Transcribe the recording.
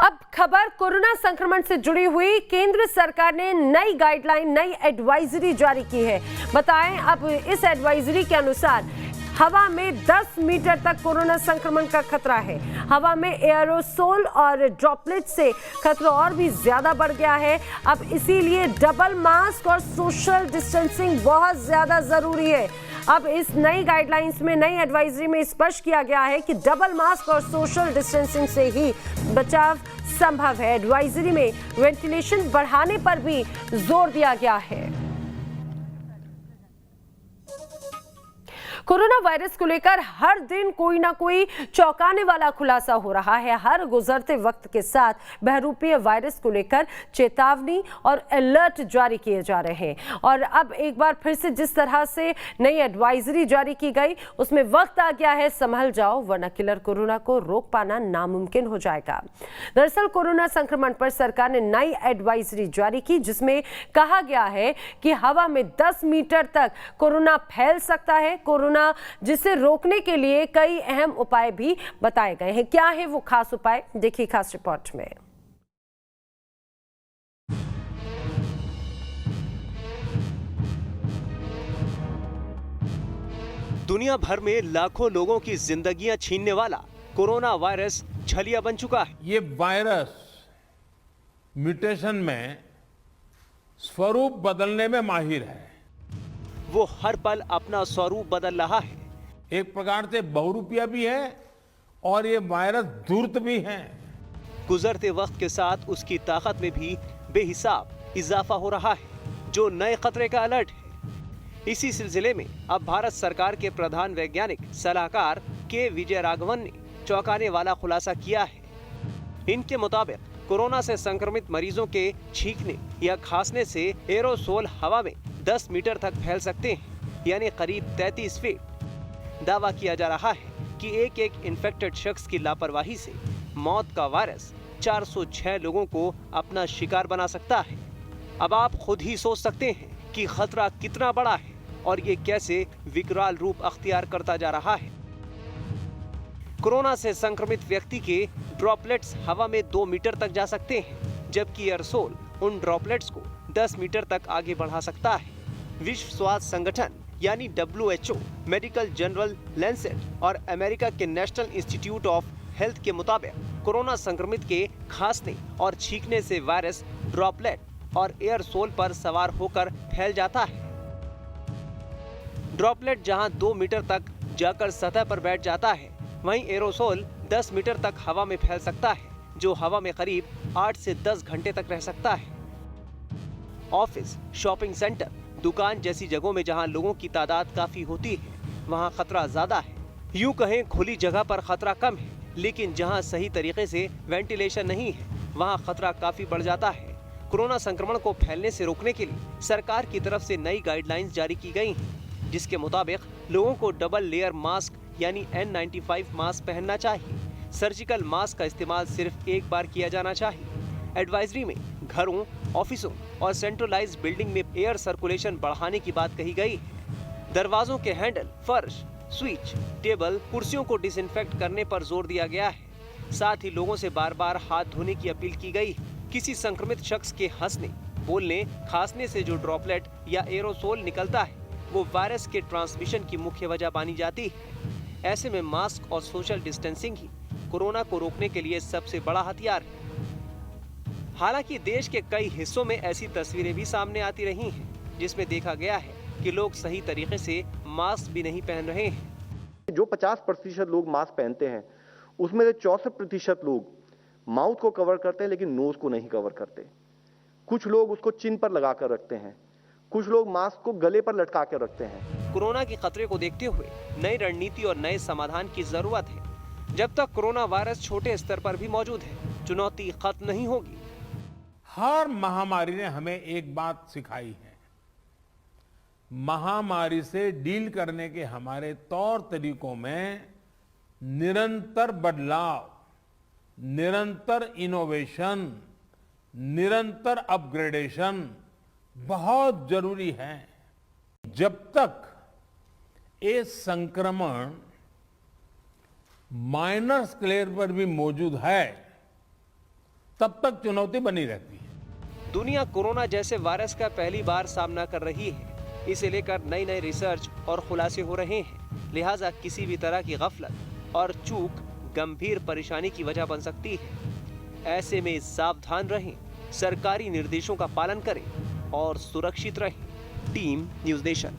अब खबर कोरोना संक्रमण से जुड़ी हुई। केंद्र सरकार ने नई गाइडलाइन, नई एडवाइजरी जारी की है। बताएं, अब इस एडवाइजरी के अनुसार हवा में 10 मीटर तक कोरोना संक्रमण का खतरा है। हवा में एयरोसोल और ड्रॉपलेट से खतरा और भी ज्यादा बढ़ गया है। अब इसीलिए डबल मास्क और सोशल डिस्टेंसिंग बहुत ज्यादा जरूरी है। अब इस नई गाइडलाइंस में, नई एडवाइजरी में स्पष्ट किया गया है कि डबल मास्क और सोशल डिस्टेंसिंग से ही बचाव संभव है। एडवाइजरी में वेंटिलेशन बढ़ाने पर भी जोर दिया गया है। कोरोना वायरस को लेकर हर दिन कोई ना कोई चौंकाने वाला खुलासा हो रहा है। हर गुजरते वक्त के साथ बहरूपीय वायरस को लेकर चेतावनी और अलर्ट जारी किए जा रहे हैं। और अब एक बार फिर से जिस तरह से नई एडवाइजरी जारी की गई, उसमें वक्त आ गया है संभल जाओ, वरना किलर कोरोना को रोक पाना नामुमकिन हो जाएगा। दरअसल कोरोना संक्रमण पर सरकार ने नई एडवाइजरी जारी की, जिसमें कहा गया है कि हवा में 10 मीटर तक कोरोना फैल सकता है। कोरोना जिसे रोकने के लिए कई अहम उपाय भी बताए गए हैं। क्या है वो खास उपाय, देखिए खास रिपोर्ट में। दुनिया भर में लाखों लोगों की जिंदगियां छीनने वाला कोरोना वायरस छलिया बन चुका है। ये वायरस म्यूटेशन में स्वरूप बदलने में माहिर है। वो हर पल अपना स्वरूप बदल रहा है। एक प्रकार से बहुरूपिया भी है और ये वायरस धूर्त भी है। गुजरते वक्त के साथ उसकी ताकत में भी बेहिसाब इजाफा हो रहा है, जो नए खतरे का अलर्ट है। इसी सिलसिले में अब भारत सरकार के प्रधान वैज्ञानिक सलाहकार के विजय राघवन ने चौंकाने वाला खुलासा किया है। इनके मुताबिक कोरोना से संक्रमित मरीजों के छींकने या खांसने से एरोसोल हवा में 10 मीटर तक फैल सकते हैं, यानी करीब 33 फीट। दावा किया जा रहा है कि एक इन्फेक्टेड शख्स की लापरवाही से मौत का वायरस 406 लोगों को अपना शिकार बना सकता है। अब आप खुद ही सोच सकते हैं कि खतरा कितना बड़ा है और ये कैसे विकराल रूप अख्तियार करता जा रहा है। कोरोना से संक्रमित व्यक्ति के ड्रॉपलेट्स हवा में 2 मीटर तक जा सकते हैं, जबकि एयरोसोल उन ड्रॉपलेट्स को 10 मीटर तक आगे बढ़ा सकता है। विश्व स्वास्थ्य संगठन यानी WHO, मेडिकल जर्नल लैंसेट और अमेरिका के नेशनल इंस्टीट्यूट ऑफ हेल्थ के मुताबिक कोरोना संक्रमित के खांसने और छींकने से वायरस ड्रॉपलेट और एयरसोल पर सवार होकर फैल जाता है। ड्रॉपलेट जहां 2 मीटर तक जाकर सतह पर बैठ जाता है, वहीं एरोसोल 10 मीटर तक हवा में फैल सकता है, जो हवा में करीब 8 से 10 घंटे तक रह सकता है। ऑफिस, शॉपिंग सेंटर, दुकान जैसी जगहों में जहां लोगों की तादाद काफी होती है, वहां खतरा ज्यादा है। यूं कहें खुली जगह पर खतरा कम है, लेकिन जहां सही तरीके से वेंटिलेशन नहीं है, वहां खतरा काफी बढ़ जाता है। कोरोना संक्रमण को फैलने से रोकने के लिए सरकार की तरफ से नई गाइडलाइंस जारी की गई हैं, जिसके मुताबिक लोगों को डबल लेयर मास्क यानी N95 मास्क पहनना चाहिए। सर्जिकल मास्क का इस्तेमाल सिर्फ एक बार किया जाना चाहिए। एडवाइजरी में घरों, ऑफिसों और सेंट्रलाइज्ड बिल्डिंग में एयर सर्कुलेशन बढ़ाने की बात कही गई है। दरवाजों के हैंडल, फर्श, स्विच, टेबल, कुर्सियों को डिसइंफेक्ट करने पर जोर दिया गया है। साथ ही लोगों से बार बार हाथ धोने की अपील की गई है। किसी संक्रमित शख्स के हंसने, बोलने, खांसने से जो ड्रॉपलेट या एरोसोल निकलता है, वो वायरस के ट्रांसमिशन की मुख्य वजह मानी जाती है। ऐसे में मास्क और सोशल डिस्टेंसिंग ही कोरोना को रोकने के लिए सबसे बड़ा हथियार है। हालांकि देश के कई हिस्सों में ऐसी तस्वीरें भी सामने आती रही हैं, जिसमें देखा गया है कि लोग सही तरीके से मास्क भी नहीं पहन रहे हैं। जो 50% लोग मास्क पहनते हैं, उसमें से 64% लोग माउथ को कवर करते हैं, लेकिन नोज को नहीं कवर करते। कुछ लोग उसको चिन पर लगा कर रखते हैं, कुछ लोग मास्क को गले पर लटका कर रखते हैं। कोरोना के खतरे को देखते हुए नई रणनीति और नए समाधान की जरूरत है। जब तक कोरोना वायरस छोटे स्तर पर भी मौजूद है, चुनौती खत्म नहीं होगी। हर महामारी ने हमें एक बात सिखाई है। महामारी से डील करने के हमारे तौर तरीकों में निरंतर बदलाव, निरंतर इनोवेशन, निरंतर अपग्रेडेशन बहुत जरूरी है। जब तक ये संक्रमण माइनर स्केल पर भी मौजूद है, तब तक चुनौती बनी रहती है। दुनिया कोरोना जैसे वायरस का पहली बार सामना कर रही है। इसे लेकर नई नई रिसर्च और खुलासे हो रहे हैं। लिहाजा किसी भी तरह की गफलत और चूक गंभीर परेशानी की वजह बन सकती है। ऐसे में सावधान रहें, सरकारी निर्देशों का पालन करें और सुरक्षित रहें। Team news nation.